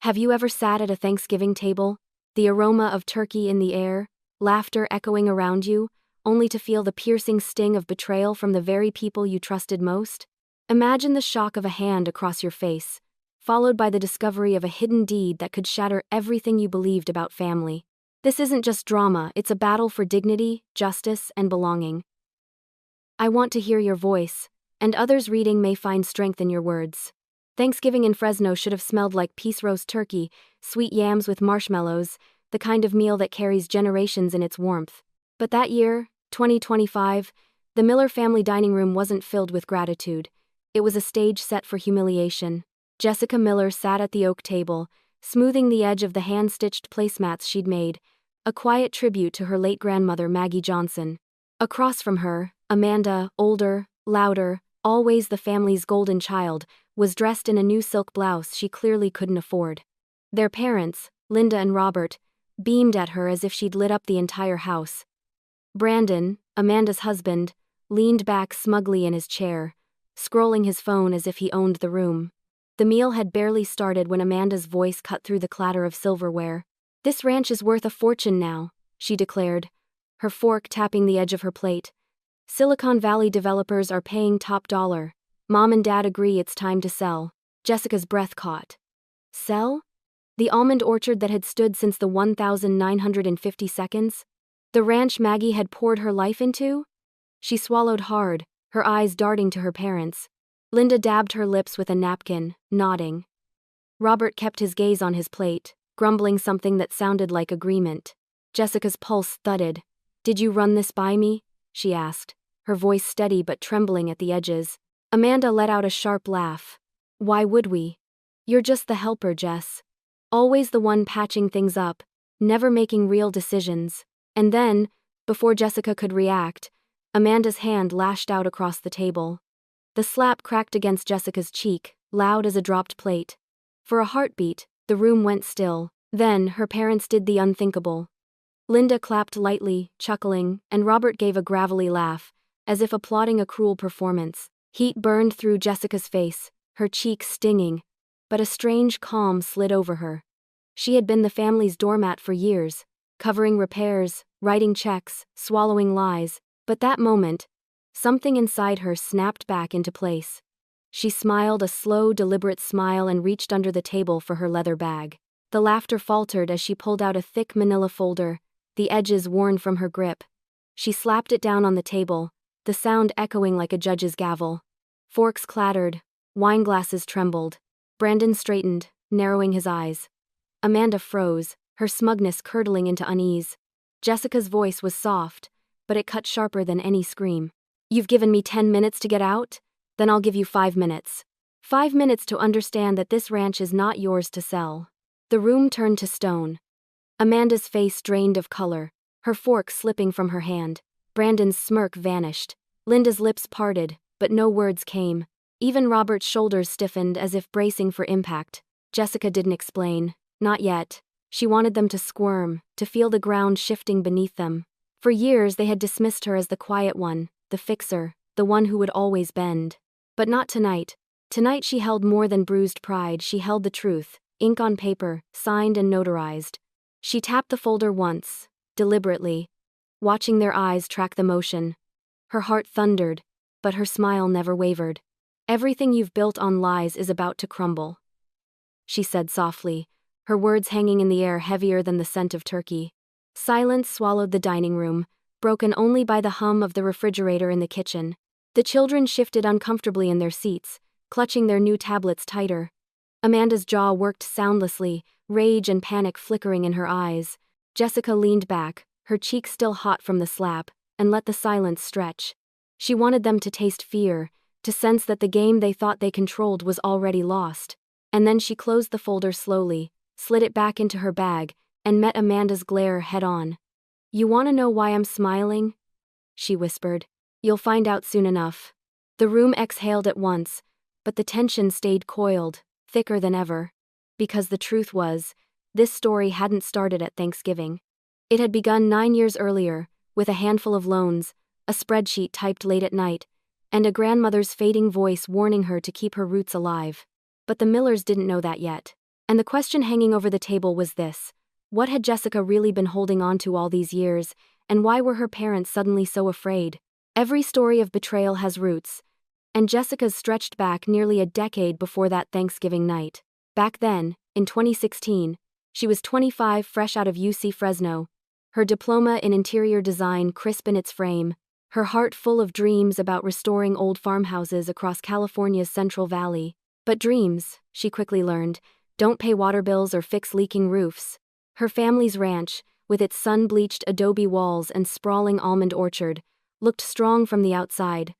Have you ever sat at a Thanksgiving table, the aroma of turkey in the air, laughter echoing around you, only to feel the piercing sting of betrayal from the very people you trusted most? Imagine the shock of a hand across your face, followed by the discovery of a hidden deed that could shatter everything you believed about family. This isn't just drama, it's a battle for dignity, justice, and belonging. I want to hear your voice, and others reading may find strength in your words. Thanksgiving in Fresno should have smelled like peace roast turkey, sweet yams with marshmallows, the kind of meal that carries generations in its warmth. But that year, 2025, the Miller family dining room wasn't filled with gratitude. It was a stage set for humiliation. Jessica Miller sat at the oak table, smoothing the edge of the hand-stitched placemats she'd made, a quiet tribute to her late grandmother Maggie Johnson. Across from her, Amanda, older, louder, always the family's golden child, was dressed in a new silk blouse she clearly couldn't afford. Their parents, Linda and Robert, beamed at her as if she'd lit up the entire house. Brandon, Amanda's husband, leaned back smugly in his chair, scrolling his phone as if he owned the room. The meal had barely started when Amanda's voice cut through the clatter of silverware. "This ranch is worth a fortune now," she declared, her fork tapping the edge of her plate. "Silicon Valley developers are paying top dollar. Mom and Dad agree it's time to sell." Jessica's breath caught. Sell? The almond orchard that had stood since the 1950 seconds? The ranch Maggie had poured her life into? She swallowed hard, her eyes darting to her parents. Linda dabbed her lips with a napkin, nodding. Robert kept his gaze on his plate, grumbling something that sounded like agreement. Jessica's pulse thudded. "Did you run this by me?" she asked, her voice steady but trembling at the edges. Amanda let out a sharp laugh. "Why would we? You're just the helper, Jess. Always the one patching things up, never making real decisions." And then, before Jessica could react, Amanda's hand lashed out across the table. The slap cracked against Jessica's cheek, loud as a dropped plate. For a heartbeat, the room went still. Then, her parents did the unthinkable. Linda clapped lightly, chuckling, and Robert gave a gravelly laugh, as if applauding a cruel performance. Heat burned through Jessica's face, her cheeks stinging, but a strange calm slid over her. She had been the family's doormat for years, covering repairs, writing checks, swallowing lies, but that moment, something inside her snapped back into place. She smiled a slow, deliberate smile and reached under the table for her leather bag. The laughter faltered as she pulled out a thick manila folder, the edges worn from her grip. She slapped it down on the table, the sound echoing like a judge's gavel. Forks clattered, wine glasses trembled. Brandon straightened, narrowing his eyes. Amanda froze, her smugness curdling into unease. Jessica's voice was soft, but it cut sharper than any scream. "You've given me 10 minutes to get out? Then I'll give you 5 minutes. 5 minutes to understand that this ranch is not yours to sell." The room turned to stone. Amanda's face drained of color, her fork slipping from her hand. Brandon's smirk vanished. Linda's lips parted, but no words came. Even Robert's shoulders stiffened as if bracing for impact. Jessica didn't explain. Not yet. She wanted them to squirm, to feel the ground shifting beneath them. For years they had dismissed her as the quiet one, the fixer, the one who would always bend. But not tonight. Tonight she held more than bruised pride, she held the truth, ink on paper, signed and notarized. She tapped the folder once, deliberately, watching their eyes track the motion. Her heart thundered, but her smile never wavered. "Everything you've built on lies is about to crumble," she said softly, her words hanging in the air heavier than the scent of turkey. Silence swallowed the dining room, broken only by the hum of the refrigerator in the kitchen. The children shifted uncomfortably in their seats, clutching their new tablets tighter. Amanda's jaw worked soundlessly, rage and panic flickering in her eyes. Jessica leaned back, her cheeks still hot from the slap, and let the silence stretch. She wanted them to taste fear, to sense that the game they thought they controlled was already lost. And then she closed the folder slowly, slid it back into her bag, and met Amanda's glare head-on. "You want to know why I'm smiling?" she whispered. "You'll find out soon enough." The room exhaled at once, but the tension stayed coiled, thicker than ever. Because the truth was, this story hadn't started at Thanksgiving. It had begun 9 years earlier, with a handful of loans, a spreadsheet typed late at night, and a grandmother's fading voice warning her to keep her roots alive. But the Millers didn't know that yet. And the question hanging over the table was this: what had Jessica really been holding on to all these years, and why were her parents suddenly so afraid? Every story of betrayal has roots, and Jessica's stretched back nearly a decade before that Thanksgiving night. Back then, in 2016, she was 25, fresh out of UC Fresno, her diploma in interior design crisp in its frame, her heart full of dreams about restoring old farmhouses across California's Central Valley. But dreams, she quickly learned, don't pay water bills or fix leaking roofs. Her family's ranch, with its sun-bleached adobe walls and sprawling almond orchard, looked strong from the outside.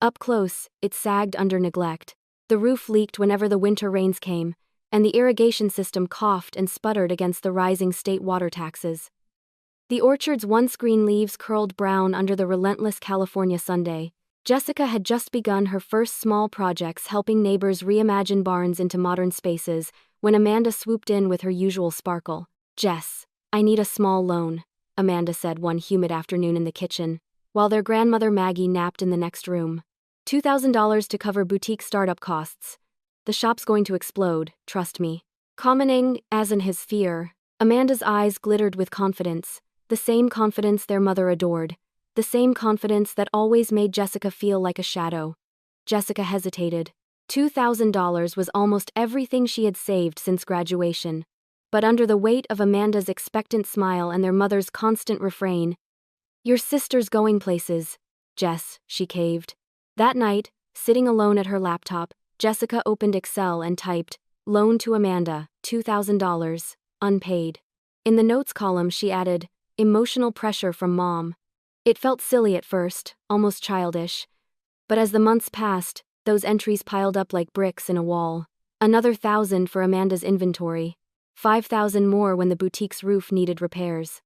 Up close, it sagged under neglect. The roof leaked whenever the winter rains came, and the irrigation system coughed and sputtered against the rising state water taxes. The orchard's once green leaves curled brown under the relentless California Sunday. Jessica had just begun her first small projects helping neighbors reimagine barns into modern spaces when Amanda swooped in with her usual sparkle. "Jess, I need a small loan," Amanda said one humid afternoon in the kitchen, while their grandmother Maggie napped in the next room. $2,000 to cover boutique startup costs. The shop's going to explode, trust me. Commenting, as in his fear, Amanda's eyes glittered with confidence, the same confidence their mother adored, the same confidence that always made Jessica feel like a shadow. Jessica hesitated. $2,000 was almost everything she had saved since graduation. But under the weight of Amanda's expectant smile and their mother's constant refrain, "Your sister's going places, Jess," she caved. That night, sitting alone at her laptop, Jessica opened Excel and typed, "Loan to Amanda, $2,000, unpaid." In the notes column she added, "Emotional pressure from mom." It felt silly at first, almost childish. But as the months passed, those entries piled up like bricks in a wall. Another 1,000 for Amanda's inventory. 5,000 more when the boutique's roof needed repairs.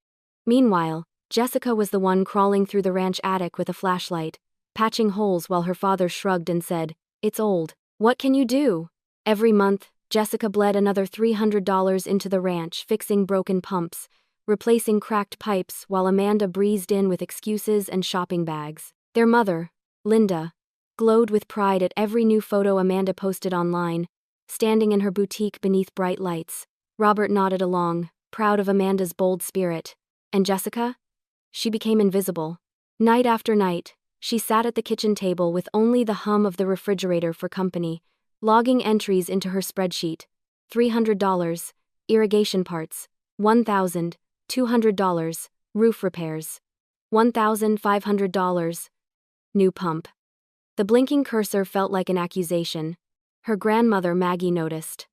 Meanwhile, Jessica was the one crawling through the ranch attic with a flashlight, patching holes while her father shrugged and said, "It's old. What can you do?" Every month, Jessica bled another $300 into the ranch, fixing broken pumps, replacing cracked pipes, while Amanda breezed in with excuses and shopping bags. Their mother, Linda, glowed with pride at every new photo Amanda posted online, standing in her boutique beneath bright lights. Robert nodded along, proud of Amanda's bold spirit. And Jessica? She became invisible. Night after night, she sat at the kitchen table with only the hum of the refrigerator for company, logging entries into her spreadsheet. $300, irrigation parts. $1,200, roof repairs. $1,500, new pump. The blinking cursor felt like an accusation. Her grandmother Maggie noticed.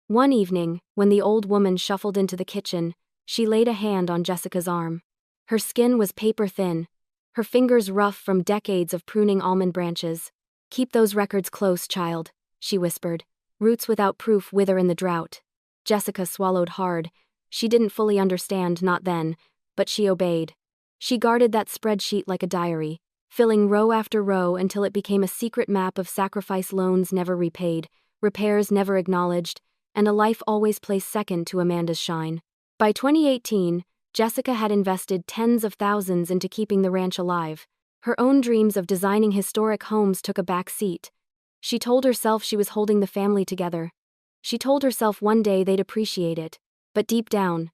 One evening, when the old woman shuffled into the kitchen, she laid a hand on Jessica's arm. Her skin was paper-thin, her fingers rough from decades of pruning almond branches. "Keep those records close, child," she whispered. "Roots without proof wither in the drought." Jessica swallowed hard. She didn't fully understand, not then, but she obeyed. She guarded that spreadsheet like a diary, filling row after row until it became a secret map of sacrifice loans never repaid, repairs never acknowledged, and a life always placed second to Amanda's shine. By 2018, Jessica had invested tens of thousands into keeping the ranch alive. Her own dreams of designing historic homes took a back seat. She told herself she was holding the family together. She told herself one day they'd appreciate it. But deep down,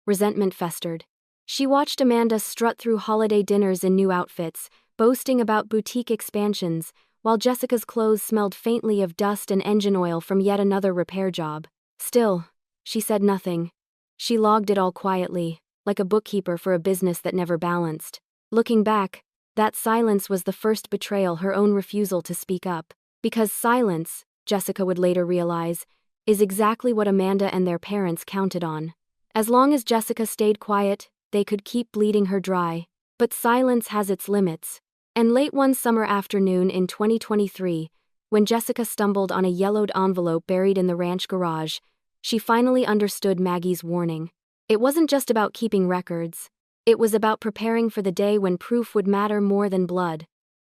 resentment festered. She watched Amanda strut through holiday dinners in new outfits, boasting about boutique expansions, while Jessica's clothes smelled faintly of dust and engine oil from yet another repair job. Still, she said nothing. She logged it all quietly, like a bookkeeper for a business that never balanced. Looking back, that silence was the first betrayal, her own refusal to speak up. Because silence, Jessica would later realize, is exactly what Amanda and their parents counted on. As long as Jessica stayed quiet, they could keep bleeding her dry. But silence has its limits. And late one summer afternoon in 2023, when Jessica stumbled on a yellowed envelope buried in the ranch garage, she finally understood Maggie's warning. It wasn't just about keeping records. It was about preparing for the day when proof would matter more than blood.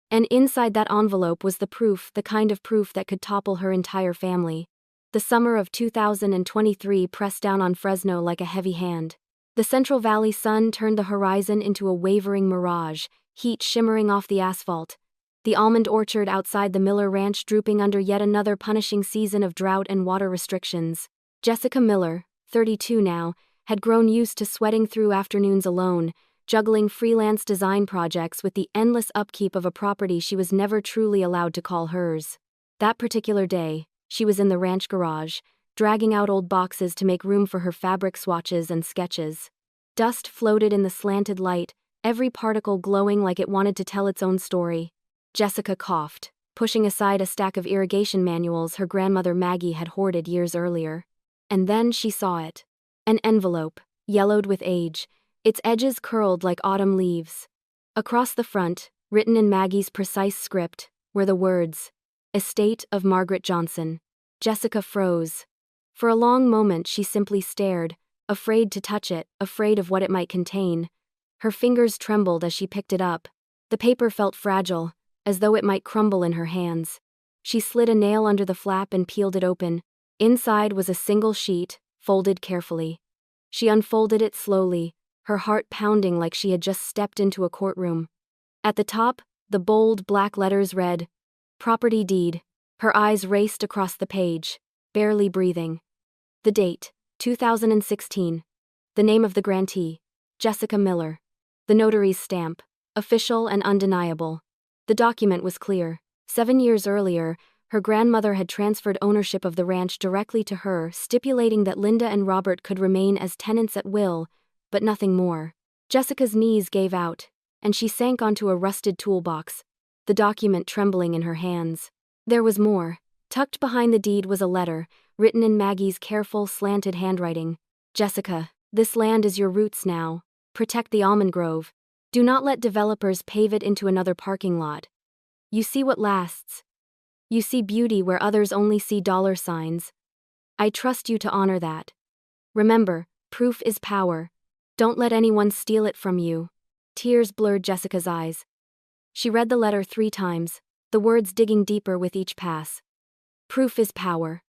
And inside that envelope was the proof, the kind of proof that could topple her entire family. The summer of 2023 pressed down on Fresno like a heavy hand. The Central Valley sun turned the horizon into a wavering mirage, heat shimmering off the asphalt. The almond orchard outside the Miller Ranch drooping under yet another punishing season of drought and water restrictions. Jessica Miller, 32 now, had grown used to sweating through afternoons alone, juggling freelance design projects with the endless upkeep of a property she was never truly allowed to call hers. That particular day, she was in the ranch garage, dragging out old boxes to make room for her fabric swatches and sketches. Dust floated in the slanted light, every particle glowing like it wanted to tell its own story. Jessica coughed, pushing aside a stack of irrigation manuals her grandmother Maggie had hoarded years earlier. And then she saw it. An envelope, yellowed with age, its edges curled like autumn leaves. Across the front, written in Maggie's precise script, were the words, "Estate of Margaret Johnson." Jessica froze. For a long moment she simply stared, afraid to touch it, afraid of what it might contain. Her fingers trembled as she picked it up. The paper felt fragile, as though it might crumble in her hands. She slid a nail under the flap and peeled it open. Inside was a single sheet, folded carefully. She unfolded it slowly, her heart pounding like she had just stepped into a courtroom. At the top, the bold black letters read, "Property deed." Her eyes raced across the page, barely breathing. The date, 2016. The name of the grantee, Jessica Miller. The notary's stamp, official and undeniable. The document was clear. 7 years earlier, her grandmother had transferred ownership of the ranch directly to her, stipulating that Linda and Robert could remain as tenants at will, but nothing more. Jessica's knees gave out, and she sank onto a rusted toolbox, the document trembling in her hands. There was more. Tucked behind the deed was a letter, written in Maggie's careful, slanted handwriting. "Jessica, this land is your roots now. Protect the almond grove. Do not let developers pave it into another parking lot. You see what lasts. You see beauty where others only see dollar signs. I trust you to honor that. Remember, proof is power. Don't let anyone steal it from you." Tears blurred Jessica's eyes. She read the letter 3 times, the words digging deeper with each pass. Proof is power.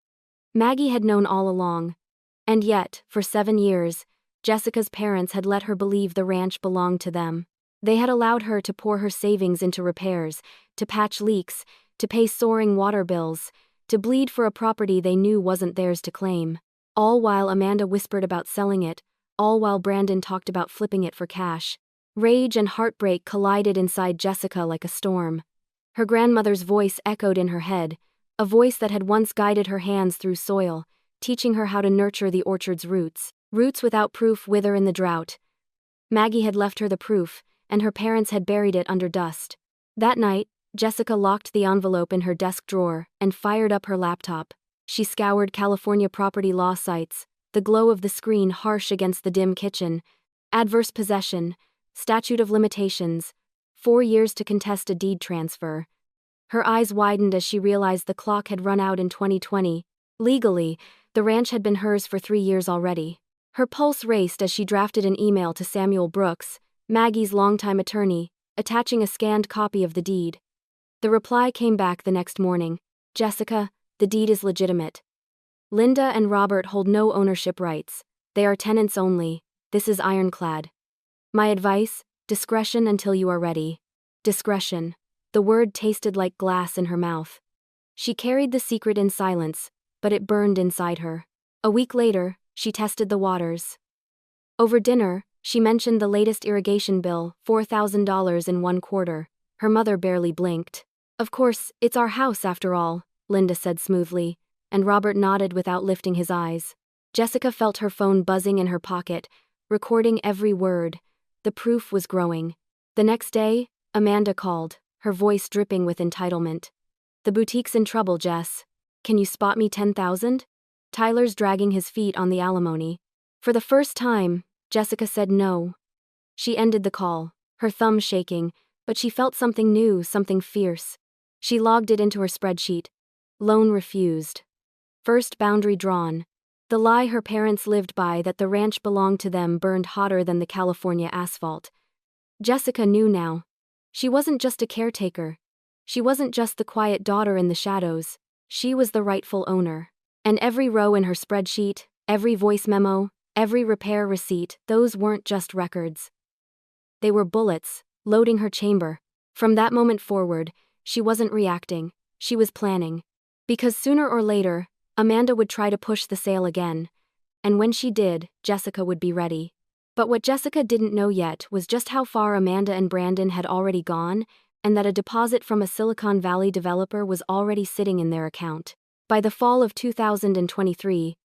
Maggie had known all along. And yet, for 7 years, Jessica's parents had let her believe the ranch belonged to them. They had allowed her to pour her savings into repairs, to patch leaks, to pay soaring water bills, to bleed for a property they knew wasn't theirs to claim. All while Amanda whispered about selling it, all while Brandon talked about flipping it for cash. Rage and heartbreak collided inside Jessica like a storm. Her grandmother's voice echoed in her head, a voice that had once guided her hands through soil, teaching her how to nurture the orchard's roots. Roots without proof wither in the drought. Maggie had left her the proof, and her parents had buried it under dust. That night, Jessica locked the envelope in her desk drawer and fired up her laptop. She scoured California property law sites, the glow of the screen harsh against the dim kitchen. Adverse possession, statute of limitations, 4 years to contest a deed transfer. Her eyes widened as she realized the clock had run out in 2020. Legally, the ranch had been hers for 3 years already. Her pulse raced as she drafted an email to Samuel Brooks, Maggie's longtime attorney, attaching a scanned copy of the deed. The reply came back the next morning. "Jessica, the deed is legitimate. Linda and Robert hold no ownership rights. They are tenants only. This is ironclad. My advice, discretion until you are ready." Discretion. The word tasted like glass in her mouth. She carried the secret in silence, but it burned inside her. A week later, she tested the waters. Over dinner, she mentioned the latest irrigation bill, $4,000 in 1 quarter. Her mother barely blinked. "Of course, it's our house after all," Linda said smoothly, and Robert nodded without lifting his eyes. Jessica felt her phone buzzing in her pocket, recording every word. The proof was growing. The next day, Amanda called, her voice dripping with entitlement. "The boutique's in trouble, Jess. Can you spot me 10,000? Tyler's dragging his feet on the alimony." For the first time, Jessica said no. She ended the call, her thumb shaking, but she felt something new, something fierce. She logged it into her spreadsheet. Loan refused. First boundary drawn. The lie her parents lived by that the ranch belonged to them burned hotter than the California asphalt. Jessica knew now. She wasn't just a caretaker. She wasn't just the quiet daughter in the shadows. She was the rightful owner. And every row in her spreadsheet, every voice memo, every repair receipt, those weren't just records. They were bullets, loading her chamber. From that moment forward, she wasn't reacting, she was planning. Because sooner or later, Amanda would try to push the sale again, and when she did, Jessica would be ready. But what Jessica didn't know yet was just how far Amanda and Brandon had already gone, and that a deposit from a Silicon Valley developer was already sitting in their account. By the fall of 2023,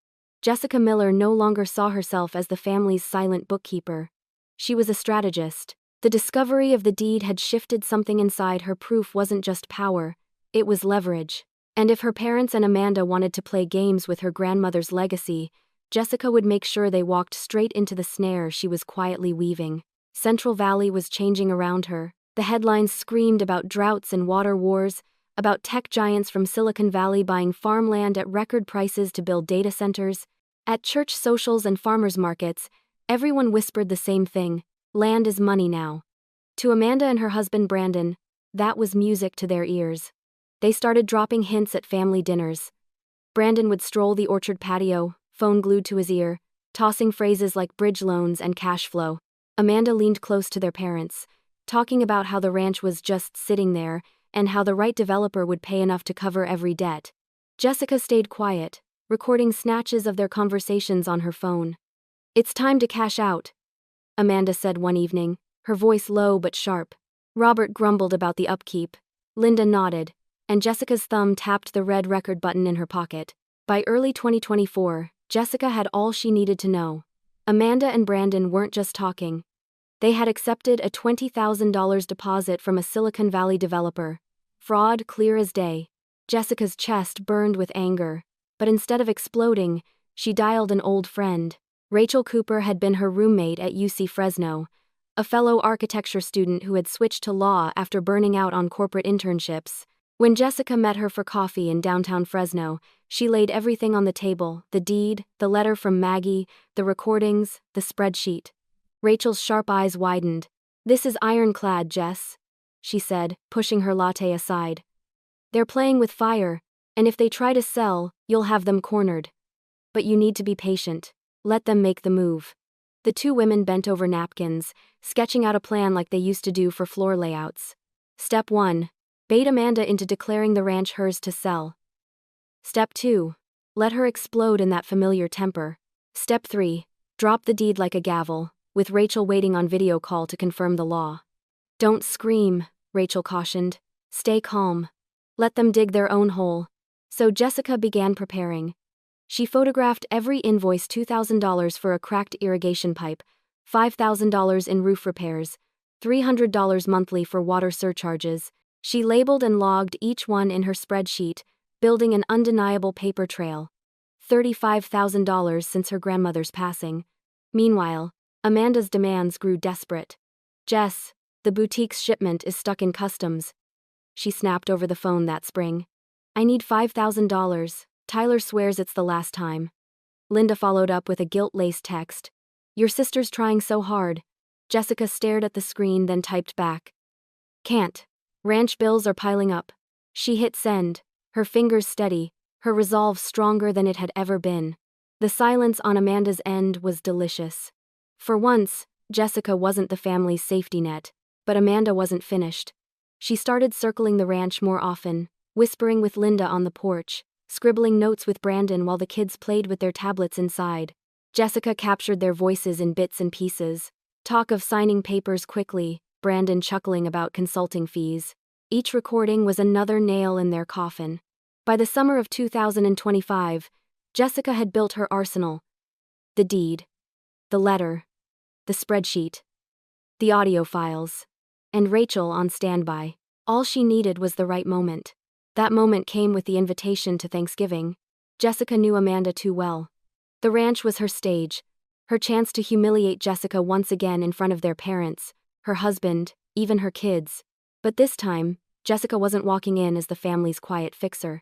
Jessica Miller no longer saw herself as the family's silent bookkeeper. She was a strategist. The discovery of the deed had shifted something inside her. Proof wasn't just power, it was leverage. And if her parents and Amanda wanted to play games with her grandmother's legacy, Jessica would make sure they walked straight into the snare she was quietly weaving. Central Valley was changing around her. The headlines screamed about droughts and water wars, about tech giants from Silicon Valley buying farmland at record prices to build data centers. At church socials and farmers markets, everyone whispered the same thing: land is money now. To Amanda and her husband Brandon, that was music to their ears. They started dropping hints at family dinners. Brandon would stroll the orchard patio, phone glued to his ear, tossing phrases like bridge loans and cash flow. Amanda leaned close to their parents, talking about how the ranch was just sitting there and how the right developer would pay enough to cover every debt. Jessica stayed quiet, recording snatches of their conversations on her phone. "It's time to cash out," Amanda said one evening, her voice low but sharp. Robert grumbled about the upkeep. Linda nodded, and Jessica's thumb tapped the red record button in her pocket. By early 2024, Jessica had all she needed to know. Amanda and Brandon weren't just talking. They had accepted a $20,000 deposit from a Silicon Valley developer. Fraud clear as day. Jessica's chest burned with anger, but instead of exploding, she dialed an old friend. Rachel Cooper had been her roommate at UC Fresno, a fellow architecture student who had switched to law after burning out on corporate internships. When Jessica met her for coffee in downtown Fresno, she laid everything on the table: the deed, the letter from Maggie, the recordings, the spreadsheet. Rachel's sharp eyes widened. "This is ironclad, Jess," she said, pushing her latte aside. "They're playing with fire, and if they try to sell, you'll have them cornered. But you need to be patient. Let them make the move." The two women bent over napkins, sketching out a plan like they used to do for floor layouts. Step 1. Bait Amanda into declaring the ranch hers to sell. Step 2. Let her explode in that familiar temper. Step 3. Drop the deed like a gavel, with Rachel waiting on video call to confirm the law. "Don't scream," Rachel cautioned. "Stay calm. Let them dig their own hole." So Jessica began preparing. She photographed every invoice: $2,000 for a cracked irrigation pipe, $5,000 in roof repairs, $300 monthly for water surcharges. She labeled and logged each one in her spreadsheet, building an undeniable paper trail. $35,000 since her grandmother's passing. Meanwhile, Amanda's demands grew desperate. "Jess, the boutique's shipment is stuck in customs," she snapped over the phone that spring. "I need $5,000. Tyler swears it's the last time." Linda followed up with a guilt-laced text. "Your sister's trying so hard." Jessica stared at the screen, then typed back. "Can't. Ranch bills are piling up." She hit send, her fingers steady, her resolve stronger than it had ever been. The silence on Amanda's end was delicious. For once, Jessica wasn't the family's safety net, but Amanda wasn't finished. She started circling the ranch more often, whispering with Linda on the porch, scribbling notes with Brandon while the kids played with their tablets inside. Jessica captured their voices in bits and pieces. Talk of signing papers quickly, Brandon chuckling about consulting fees. Each recording was another nail in their coffin. By the summer of 2025, Jessica had built her arsenal. The deed, the letter, the spreadsheet, the audio files, and Rachel on standby. All she needed was the right moment. That moment came with the invitation to Thanksgiving. Jessica knew Amanda too well. The ranch was her stage, her chance to humiliate Jessica once again in front of their parents, her husband, even her kids. But this time, Jessica wasn't walking in as the family's quiet fixer.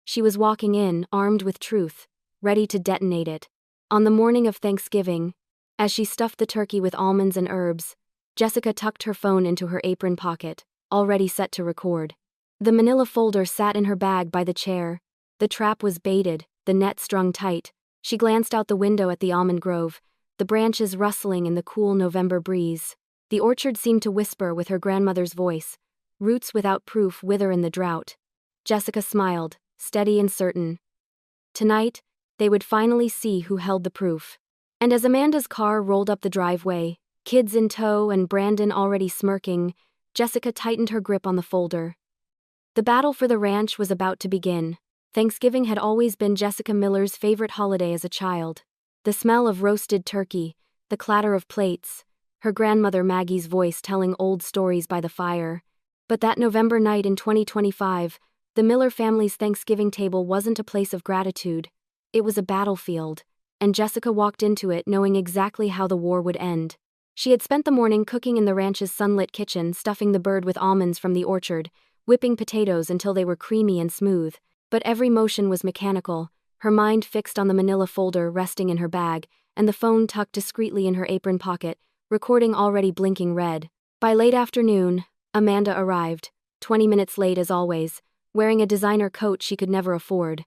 She was walking in, armed with truth, ready to detonate it. On the morning of Thanksgiving, as she stuffed the turkey with almonds and herbs, Jessica tucked her phone into her apron pocket, already set to record. The manila folder sat in her bag by the chair. The trap was baited, the net strung tight. She glanced out the window at the almond grove, the branches rustling in the cool November breeze. The orchard seemed to whisper with her grandmother's voice. Roots without proof wither in the drought. Jessica smiled, steady and certain. Tonight, they would finally see who held the proof. And as Amanda's car rolled up the driveway, kids in tow and Brandon already smirking, Jessica tightened her grip on the folder. The battle for the ranch was about to begin. Thanksgiving had always been Jessica Miller's favorite holiday as a child. The smell of roasted turkey, the clatter of plates, her grandmother Maggie's voice telling old stories by the fire. But that November night in 2025, the Miller family's Thanksgiving table wasn't a place of gratitude. It was a battlefield, and Jessica walked into it knowing exactly how the war would end. She had spent the morning cooking in the ranch's sunlit kitchen, stuffing the bird with almonds from the orchard, whipping potatoes until they were creamy and smooth, but every motion was mechanical, her mind fixed on the manila folder resting in her bag, and the phone tucked discreetly in her apron pocket, recording already blinking red. By late afternoon, Amanda arrived, 20 minutes late as always, wearing a designer coat she could never afford.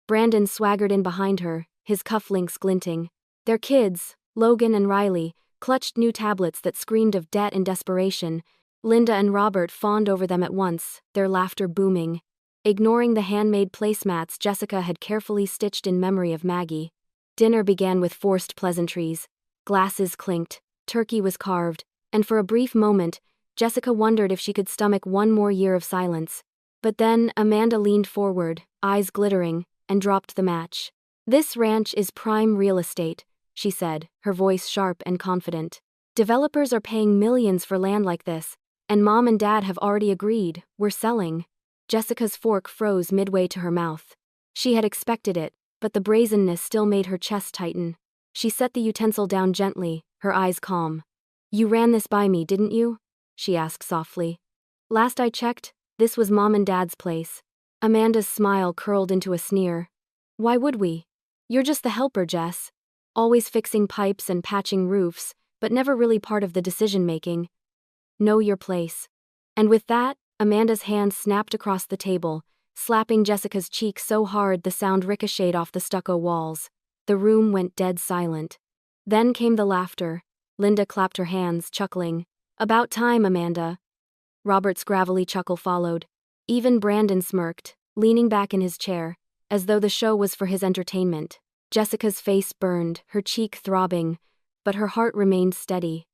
Brandon swaggered in behind her, his cufflinks glinting. Their kids, Logan and Riley, clutched new tablets that screamed of debt and desperation. Linda and Robert fawned over them at once, their laughter booming. Ignoring the handmade placemats Jessica had carefully stitched in memory of Maggie. Dinner began with forced pleasantries. Glasses clinked, turkey was carved, and for a brief moment, Jessica wondered if she could stomach one more year of silence. But then Amanda leaned forward, eyes glittering, and dropped the match. "This ranch is prime real estate," she said, her voice sharp and confident. "Developers are paying millions for land like this, and Mom and Dad have already agreed, we're selling." Jessica's fork froze midway to her mouth. She had expected it, but the brazenness still made her chest tighten. She set the utensil down gently, her eyes calm. "You ran this by me, didn't you?" she asked softly. "Last I checked, this was Mom and Dad's place." Amanda's smile curled into a sneer. "Why would we? You're just the helper, Jess. Always fixing pipes and patching roofs, but never really part of the decision-making. Know your place." And with that, Amanda's hand snapped across the table, slapping Jessica's cheek so hard the sound ricocheted off the stucco walls. The room went dead silent. Then came the laughter. Linda clapped her hands, chuckling. "About time, Amanda." Robert's gravelly chuckle followed. Even Brandon smirked, leaning back in his chair, as though the show was for his entertainment. Jessica's face burned, her cheek throbbing, but her heart remained steady.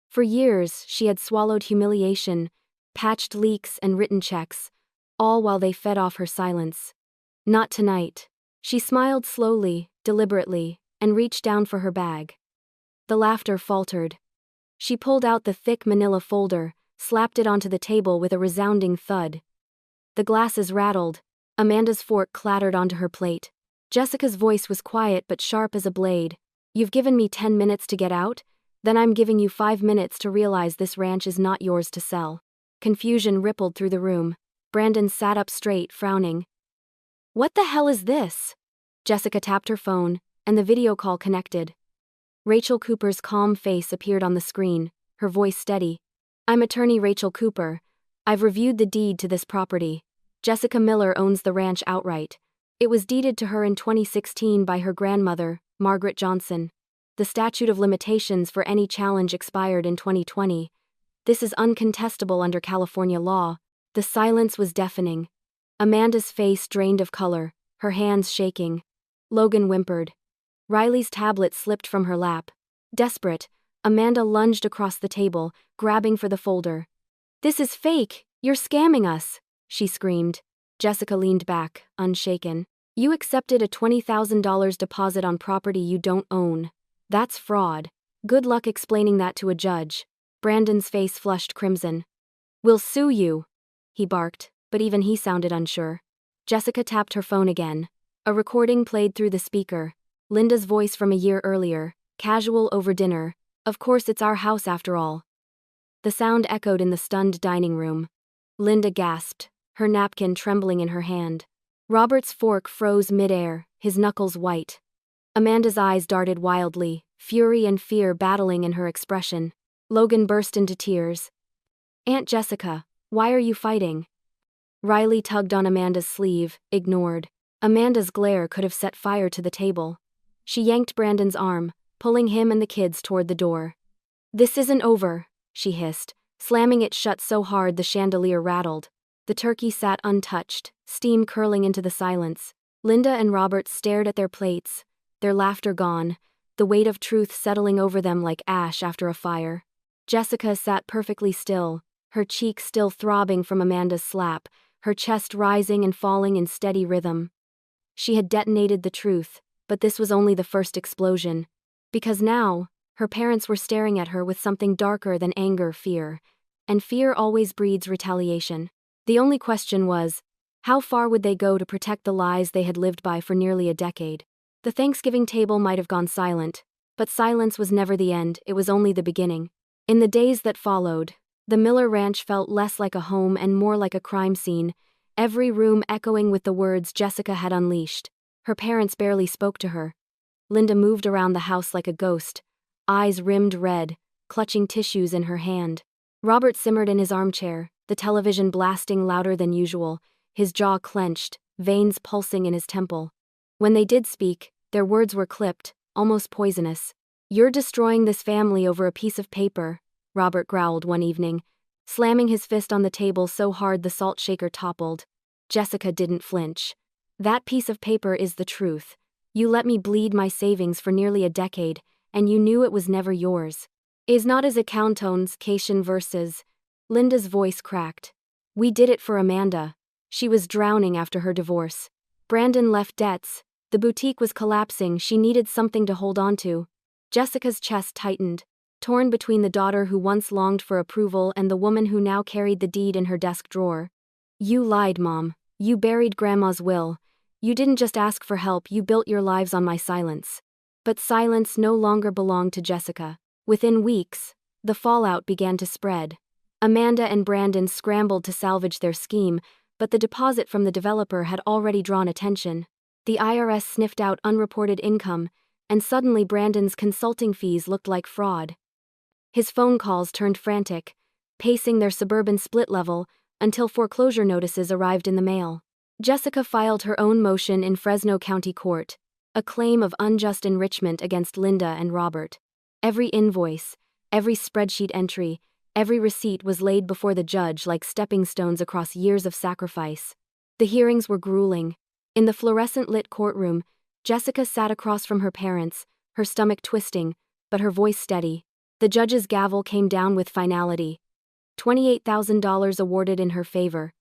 For years, she had swallowed humiliation, patched leaks and written checks, all while they fed off her silence. Not tonight. She smiled slowly, deliberately, and reached down for her bag. The laughter faltered. She pulled out the thick manila folder, slapped it onto the table with a resounding thud. The glasses rattled. Amanda's fork clattered onto her plate. Jessica's voice was quiet but sharp as a blade. "You've given me 10 minutes to get out? Then I'm giving you 5 minutes to realize this ranch is not yours to sell." Confusion rippled through the room. Brandon sat up straight, frowning. "What the hell is this?" Jessica tapped her phone, and the video call connected. Rachel Cooper's calm face appeared on the screen, her voice steady. "I'm attorney Rachel Cooper. I've reviewed the deed to this property. Jessica Miller owns the ranch outright. It was deeded to her in 2016 by her grandmother, Margaret Johnson. The statute of limitations for any challenge expired in 2020. This is uncontestable under California law." The silence was deafening. Amanda's face drained of color, her hands shaking. Logan whimpered. Riley's tablet slipped from her lap. Desperate, Amanda lunged across the table, grabbing for the folder. "This is fake! You're scamming us!" she screamed. Jessica leaned back, unshaken. "You accepted a $20,000 deposit on property you don't own. That's fraud. Good luck explaining that to a judge." Brandon's face flushed crimson. "We'll sue you," he barked, but even he sounded unsure. Jessica tapped her phone again. A recording played through the speaker. Linda's voice from a year earlier, casual over dinner. "Of course it's our house after all." The sound echoed in the stunned dining room. Linda gasped, her napkin trembling in her hand. Robert's fork froze midair, his knuckles white. Amanda's eyes darted wildly, fury and fear battling in her expression. Logan burst into tears. "Aunt Jessica, why are you fighting?" Riley tugged on Amanda's sleeve, ignored. Amanda's glare could have set fire to the table. She yanked Brandon's arm, pulling him and the kids toward the door. "This isn't over," she hissed, slamming it shut so hard the chandelier rattled. The turkey sat untouched, steam curling into the silence. Linda and Robert stared at their plates, their laughter gone, the weight of truth settling over them like ash after a fire. Jessica sat perfectly still, her cheeks still throbbing from Amanda's slap, her chest rising and falling in steady rhythm. She had detonated the truth, but this was only the first explosion. Because now, her parents were staring at her with something darker than anger, fear. And fear always breeds retaliation. The only question was, how far would they go to protect the lies they had lived by for nearly a decade? The Thanksgiving table might have gone silent, but silence was never the end, it was only the beginning. In the days that followed, the Miller Ranch felt less like a home and more like a crime scene, every room echoing with the words Jessica had unleashed. Her parents barely spoke to her. Linda moved around the house like a ghost, eyes rimmed red, clutching tissues in her hand. Robert simmered in his armchair, the television blasting louder than usual, his jaw clenched, veins pulsing in his temple. When they did speak, their words were clipped, almost poisonous. "You're destroying this family over a piece of paper," Robert growled one evening, slamming his fist on the table so hard the salt shaker toppled. Jessica didn't flinch. "That piece of paper is the truth. You let me bleed my savings for nearly a decade, and you knew it was never yours. Is not as accountants cation verses." Linda's voice cracked. "We did it for Amanda. She was drowning after her divorce. Brandon left debts. The boutique was collapsing, she needed something to hold on to." Jessica's chest tightened, torn between the daughter who once longed for approval and the woman who now carried the deed in her desk drawer. "You lied, Mom. You buried Grandma's will. You didn't just ask for help, you built your lives on my silence." But silence no longer belonged to Jessica. Within weeks, the fallout began to spread. Amanda and Brandon scrambled to salvage their scheme, but the deposit from the developer had already drawn attention. The IRS sniffed out unreported income, and suddenly Brandon's consulting fees looked like fraud. His phone calls turned frantic, pacing their suburban split level until foreclosure notices arrived in the mail. Jessica filed her own motion in Fresno County Court, a claim of unjust enrichment against Linda and Robert. Every invoice, every spreadsheet entry, every receipt was laid before the judge like stepping stones across years of sacrifice. The hearings were grueling. In the fluorescent-lit courtroom, Jessica sat across from her parents, her stomach twisting, but her voice steady. The judge's gavel came down with finality. $28,000 awarded in her favor.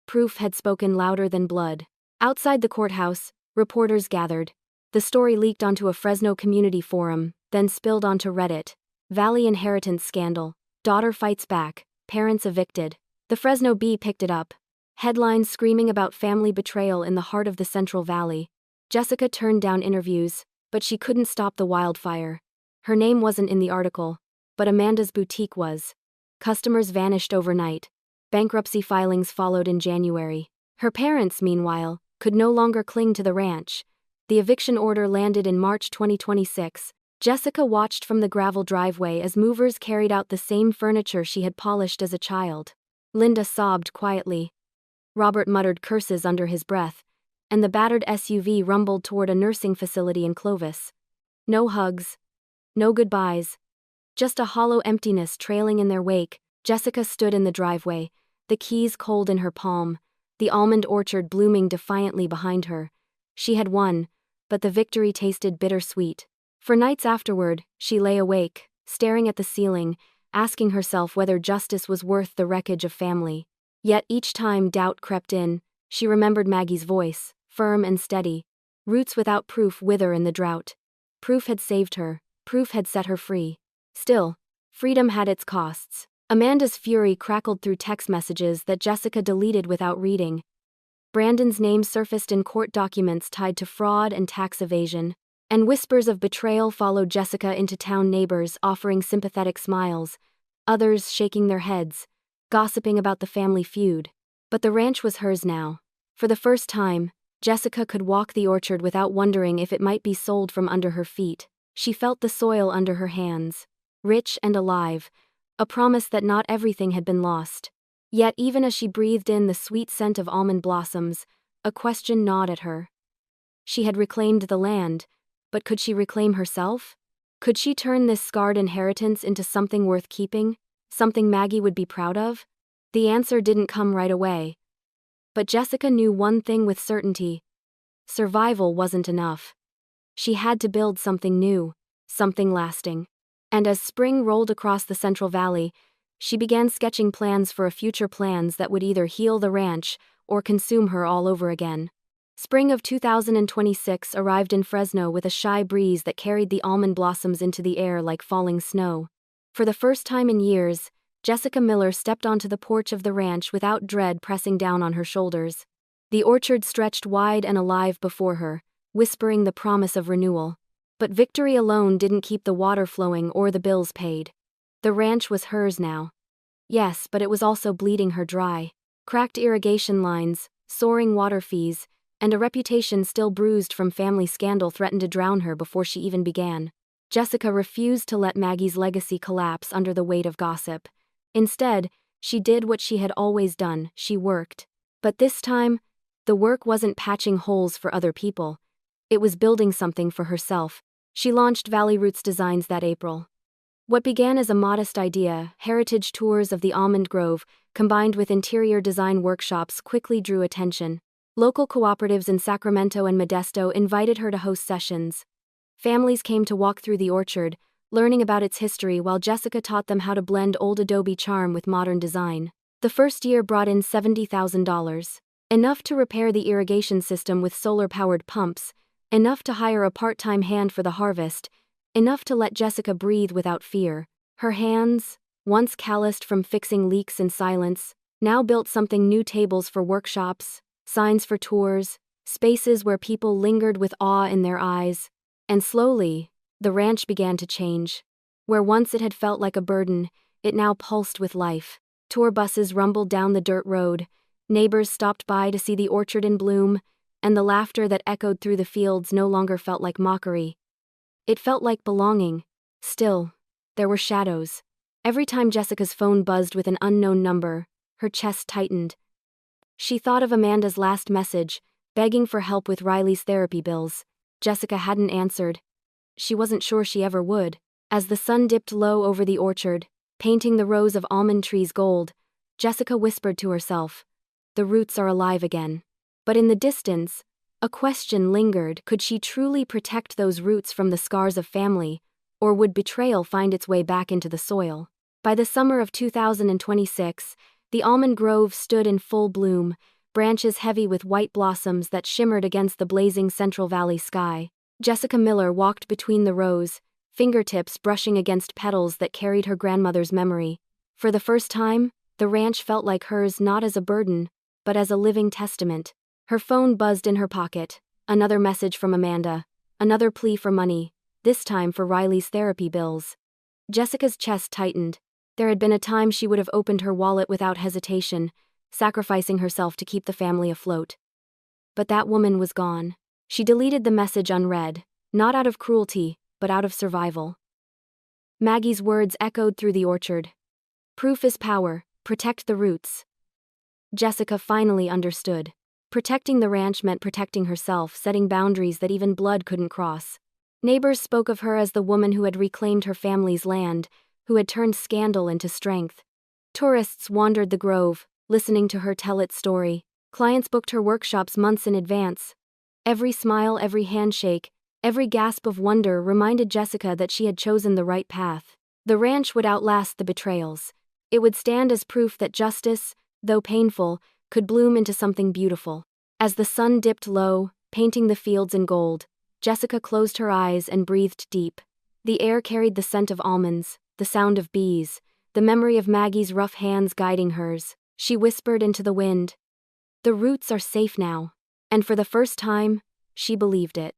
Proof had spoken louder than blood. Outside the courthouse, reporters gathered. The story leaked onto a Fresno community forum, then spilled onto Reddit. Valley inheritance scandal. Daughter fights back. Parents evicted. The Fresno Bee picked it up. Headlines screaming about family betrayal in the heart of the Central Valley. Jessica turned down interviews, but she couldn't stop the wildfire. Her name wasn't in the article, but Amanda's boutique was. Customers vanished overnight. Bankruptcy filings followed in January. Her parents, meanwhile, could no longer cling to the ranch. The eviction order landed in March 2026. Jessica watched from the gravel driveway as movers carried out the same furniture she had polished as a child. Linda sobbed quietly. Robert muttered curses under his breath, and the battered SUV rumbled toward a nursing facility in Clovis. No hugs. No goodbyes. Just a hollow emptiness trailing in their wake. Jessica stood in the driveway, the keys cold in her palm, the almond orchard blooming defiantly behind her. She had won, but the victory tasted bittersweet. For nights afterward, she lay awake, staring at the ceiling, asking herself whether justice was worth the wreckage of family. Yet each time doubt crept in, she remembered Maggie's voice, firm and steady. Roots without proof wither in the drought. Proof had saved her, proof had set her free. Still, freedom had its costs. Amanda's fury crackled through text messages that Jessica deleted without reading. Brandon's name surfaced in court documents tied to fraud and tax evasion, and whispers of betrayal followed Jessica into town, neighbors offering sympathetic smiles, others shaking their heads, gossiping about the family feud. But the ranch was hers now. For the first time, Jessica could walk the orchard without wondering if it might be sold from under her feet. She felt the soil under her hands, rich and alive, a promise that not everything had been lost. Yet even as she breathed in the sweet scent of almond blossoms, a question gnawed at her. She had reclaimed the land, but could she reclaim herself? Could she turn this scarred inheritance into something worth keeping? Something Maggie would be proud of? The answer didn't come right away. But Jessica knew one thing with certainty. survival wasn't enough. She had to build something new, something lasting. And as spring rolled across the Central Valley, she began sketching plans for a future plans that would either heal the ranch or consume her all over again. Spring of 2026 arrived in Fresno with a shy breeze that carried the almond blossoms into the air like falling snow. For the first time in years, Jessica Miller stepped onto the porch of the ranch without dread pressing down on her shoulders. The orchard stretched wide and alive before her, whispering the promise of renewal. But victory alone didn't keep the water flowing or the bills paid. The ranch was hers now. Yes, but it was also bleeding her dry. Cracked irrigation lines, soaring water fees, and a reputation still bruised from family scandal threatened to drown her before she even began. Jessica refused to let Maggie's legacy collapse under the weight of gossip. Instead, she did what she had always done, she worked. But this time, the work wasn't patching holes for other people. It was building something for herself. She launched Valley Roots Designs that April. What began as a modest idea, heritage tours of the almond grove, combined with interior design workshops, quickly drew attention. Local cooperatives in Sacramento and Modesto invited her to host sessions. Families came to walk through the orchard, learning about its history while Jessica taught them how to blend old adobe charm with modern design. The first year brought in $70,000. Enough to repair the irrigation system with solar-powered pumps, enough to hire a part-time hand for the harvest, enough to let Jessica breathe without fear. Her hands, once calloused from fixing leaks in silence, now built something new: tables for workshops, signs for tours, spaces where people lingered with awe in their eyes. And slowly, the ranch began to change. Where once it had felt like a burden, it now pulsed with life. Tour buses rumbled down the dirt road, neighbors stopped by to see the orchard in bloom, and the laughter that echoed through the fields no longer felt like mockery. It felt like belonging. Still, there were shadows. Every time Jessica's phone buzzed with an unknown number, her chest tightened. She thought of Amanda's last message, begging for help with Riley's therapy bills. Jessica hadn't answered. She wasn't sure she ever would. As the sun dipped low over the orchard, painting the rows of almond trees gold, Jessica whispered to herself, "The roots are alive again." But in the distance, a question lingered: could she truly protect those roots from the scars of family, or would betrayal find its way back into the soil? By the summer of 2026, the almond grove stood in full bloom, branches heavy with white blossoms that shimmered against the blazing Central Valley sky. Jessica Miller walked between the rows, fingertips brushing against petals that carried her grandmother's memory. For the first time, the ranch felt like hers, not as a burden, but as a living testament. Her phone buzzed in her pocket. Another message from Amanda. Another plea for money, this time for Riley's therapy bills. Jessica's chest tightened. There had been a time she would have opened her wallet without hesitation, sacrificing herself to keep the family afloat. But that woman was gone. She deleted the message unread, not out of cruelty, but out of survival. Maggie's words echoed through the orchard. "Proof is power, protect the roots." Jessica finally understood. Protecting the ranch meant protecting herself, setting boundaries that even blood couldn't cross. Neighbors spoke of her as the woman who had reclaimed her family's land, who had turned scandal into strength. Tourists wandered the grove, listening to her tell its story. Clients booked her workshops months in advance. Every smile, every handshake, every gasp of wonder reminded Jessica that she had chosen the right path. The ranch would outlast the betrayals. It would stand as proof that justice, though painful, could bloom into something beautiful. As the sun dipped low, painting the fields in gold, Jessica closed her eyes and breathed deep. The air carried the scent of almonds, the sound of bees, the memory of Maggie's rough hands guiding hers. She whispered into the wind, "The roots are safe now." And for the first time, she believed it.